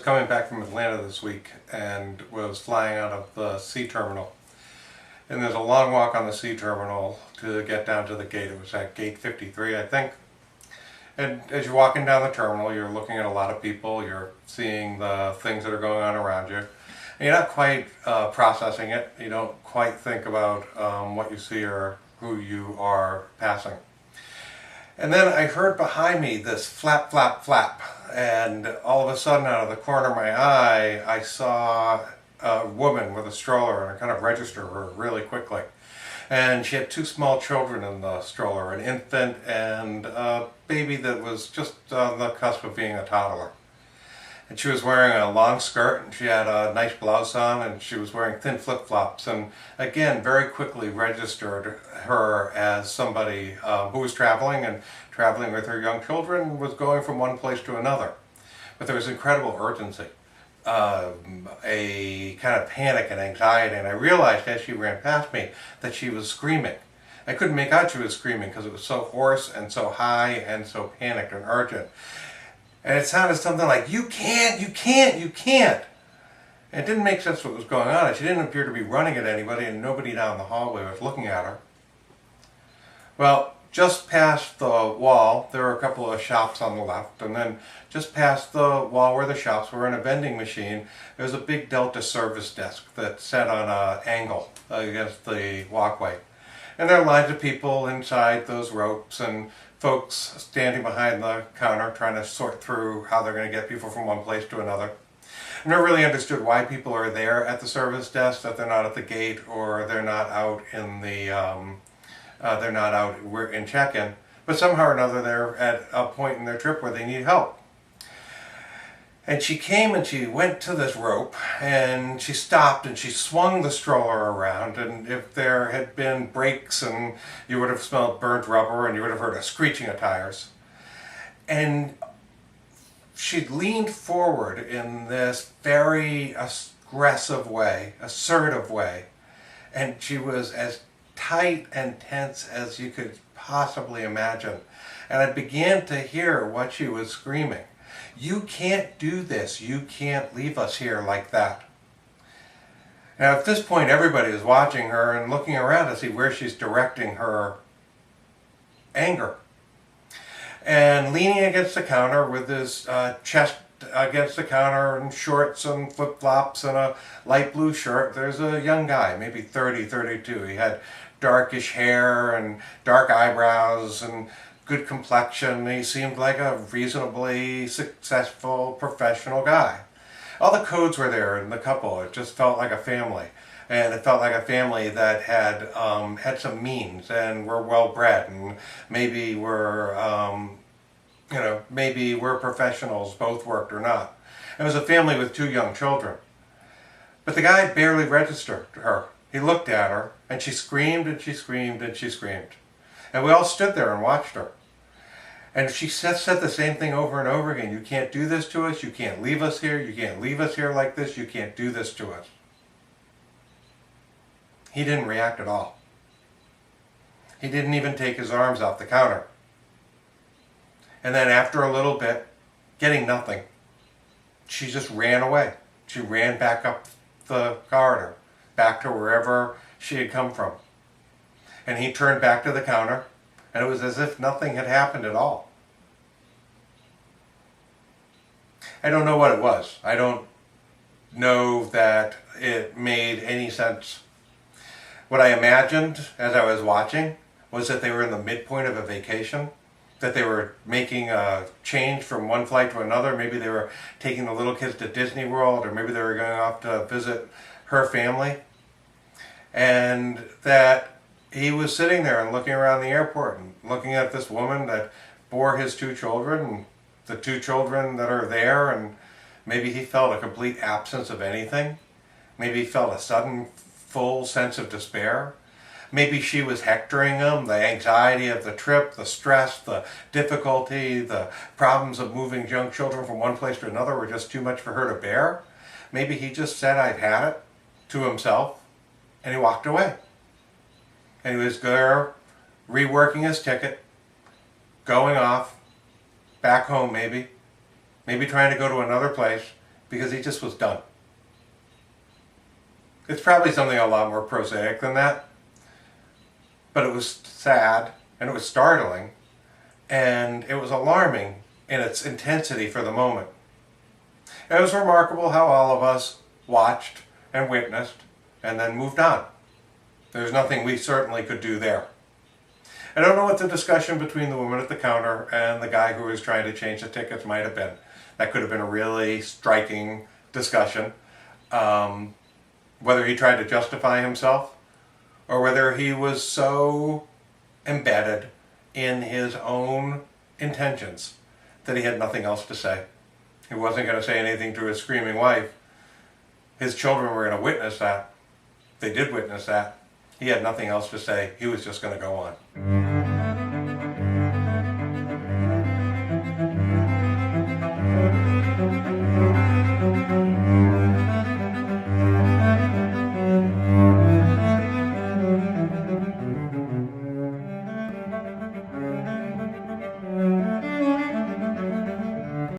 coming back from Atlanta this week and was flying out of the sea terminal. And there's a long walk on the sea terminal to get down to the gate. It was at gate 53, I think. And as you're walking down the terminal, you're looking at a lot of people. You're seeing the things that are going on around you. And you're not quite processing it. You don't quite think about what you see or who you are passing. And then I heard behind me this flap, flap, flap. And all of a sudden, out of the corner of my eye, I saw a woman with a stroller, and I kind of registered her really quickly. And she had two small children in the stroller, an infant and a baby that was just on the cusp of being a toddler. And she was wearing a long skirt, and she had a nice blouse on, and she was wearing thin flip-flops. And again, very quickly registered her as somebody who was traveling with her young children, and was going from one place to another. But there was incredible urgency, a kind of panic and anxiety, and I realized as she ran past me that she was screaming. I couldn't make out she was screaming because it was so hoarse and so high and so panicked and urgent. And it sounded something like, "You can't, you can't, you can't." And it didn't make sense what was going on. She didn't appear to be running at anybody, and nobody down the hallway was looking at her. Well, just past the wall, there were a couple of shops on the left, and then just past the wall where the shops were in a vending machine, there was a big Delta service desk that sat on an angle against the walkway. And there are lines of people inside those ropes, and folks standing behind the counter trying to sort through how they're going to get people from one place to another. I've never really understood why people are there at the service desk, that they're not at the gate, or they're not out in the in check-in. But somehow or another they're at a point in their trip where they need help. And she came and she went to this rope, and she stopped and she swung the stroller around, and if there had been brakes, and you would have smelled burnt rubber, and you would have heard a screeching of tires. And she leaned forward in this very aggressive way, assertive way, and she was as tight and tense as you could possibly imagine. And I began to hear what she was screaming. "You can't do this. You can't leave us here like that." Now at this point everybody is watching her and looking around to see where she's directing her anger. And leaning against the counter with his chest against the counter and shorts and flip-flops and a light blue shirt, there's a young guy, maybe 30, 32. He had darkish hair and dark eyebrows and good complexion. He seemed like a reasonably successful professional guy. All the codes were there in the couple. It just felt like a family. And it felt like a family that had had some means and were well bred, and maybe were maybe were professionals, both worked or not. It was a family with two young children. But the guy barely registered her. He looked at her, and she screamed and she screamed and she screamed. And we all stood there and watched her. And she said the same thing over and over again. "You can't do this to us. You can't leave us here. You can't leave us here like this. You can't do this to us." He didn't react at all. He didn't even take his arms off the counter. And then after a little bit, getting nothing, she just ran away. She ran back up the corridor, back to wherever she had come from. And he turned back to the counter, and it was as if nothing had happened at all. I don't know what it was. I don't know that it made any sense. What I imagined as I was watching was that they were in the midpoint of a vacation, that they were making a change from one flight to another. Maybe they were taking the little kids to Disney World, or maybe they were going off to visit her family. And that he was sitting there and looking around the airport and looking at this woman that bore his two children, and the two children that are there, and maybe he felt a complete absence of anything. Maybe he felt a sudden full sense of despair. Maybe she was hectoring him, the anxiety of the trip, the stress, the difficulty, the problems of moving young children from one place to another were just too much for her to bear. Maybe he just said, "I've had it," to himself, and he walked away. And he was there reworking his ticket, going off, back home maybe trying to go to another place, because he just was done. It's probably something a lot more prosaic than that, but it was sad, and it was startling, and it was alarming in its intensity for the moment. It was remarkable how all of us watched and witnessed and then moved on. There's nothing we certainly could do there. I don't know what the discussion between the woman at the counter and the guy who was trying to change the tickets might have been. That could have been a really striking discussion. Whether he tried to justify himself or whether he was so embedded in his own intentions that he had nothing else to say. He wasn't going to say anything to his screaming wife. His children were going to witness that. They did witness that. He had nothing else to say. He was just going to go on.